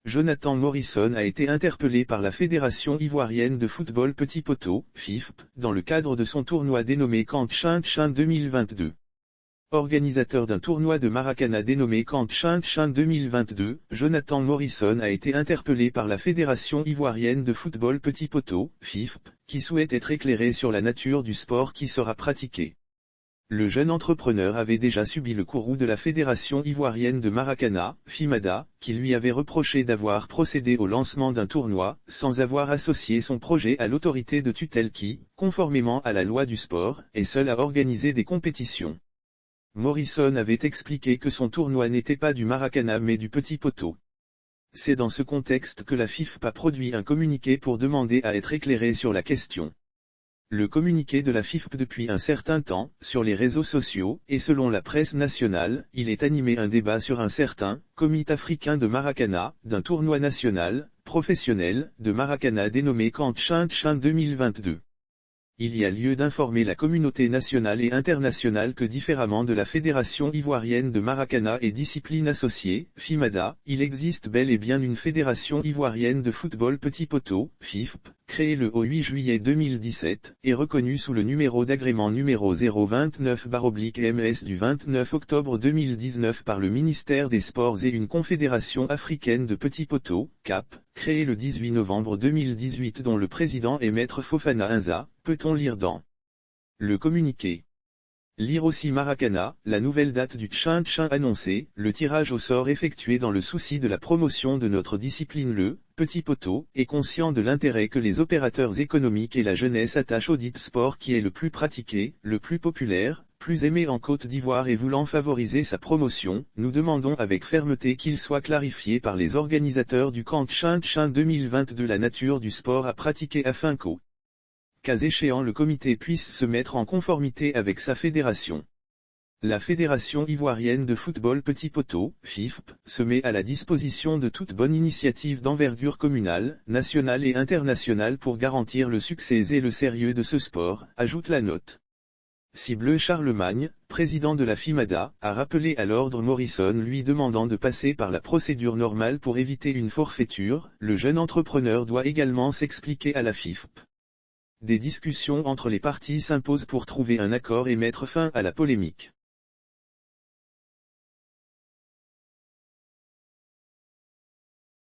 Jonathan Morrison a été interpellé par la Fédération ivoirienne de football petit poteau, FIFP, dans le cadre de son tournoi dénommé Camp Chin 2022. Organisateur d'un tournoi de Maracana dénommé Camp Chin 2022, Jonathan Morrison a été interpellé par la Fédération ivoirienne de football petit poteau, FIFP, qui souhaite être éclairé sur la nature du sport qui sera pratiqué. Le jeune entrepreneur avait déjà subi le courroux de la Fédération ivoirienne de Maracana, FIMADA, qui lui avait reproché d'avoir procédé au lancement d'un tournoi, sans avoir associé son projet à l'autorité de tutelle qui, conformément à la loi du sport, est seule à organiser des compétitions. Morrison avait expliqué que son tournoi n'était pas du Maracana mais du petit poteau. C'est dans ce contexte que la FIFP a produit un communiqué pour demander à être éclairé sur la question. Le communiqué de la FIFP depuis un certain temps, sur les réseaux sociaux, et selon la presse nationale, il est animé un débat sur un certain « Comité africain de Maracana » d'un tournoi national, professionnel, de Maracana dénommé Camp Chin 2022. Il y a lieu d'informer la communauté nationale et internationale que différemment de la Fédération ivoirienne de Maracana et discipline associée, FIMADA, il existe bel et bien une Fédération ivoirienne de football petit poteau, FIFP, créée le 8 juillet 2017, et reconnue sous le numéro d'agrément numéro 029/MS du 29 octobre 2019 par le ministère des Sports et une confédération africaine de petit poteau, CAP, créée le 18 novembre 2018 dont le président est Maître Fofana Inza, peut-on lire dans le communiqué. Lire aussi Maracana, la nouvelle date du Chin annoncée, le tirage au sort effectué dans le souci de la promotion de notre discipline le petit poteau, est conscient de l'intérêt que les opérateurs économiques et la jeunesse attachent au dit sport qui est le plus pratiqué, le plus populaire, plus aimé en Côte d'Ivoire et voulant favoriser sa promotion, nous demandons avec fermeté qu'il soit clarifié par les organisateurs du Camp Chin 2022 la nature du sport à pratiquer afin qu'au cas échéant le comité puisse se mettre en conformité avec sa fédération. La Fédération ivoirienne de football petit poteau, FIFP, se met à la disposition de toute bonne initiative d'envergure communale, nationale et internationale pour garantir le succès et le sérieux de ce sport, ajoute la note. Cible Charlemagne, président de la FIMADA, a rappelé à l'ordre Morrison lui demandant de passer par la procédure normale pour éviter une forfaiture, le jeune entrepreneur doit également s'expliquer à la FIFP. Des discussions entre les parties s'imposent pour trouver un accord et mettre fin à la polémique.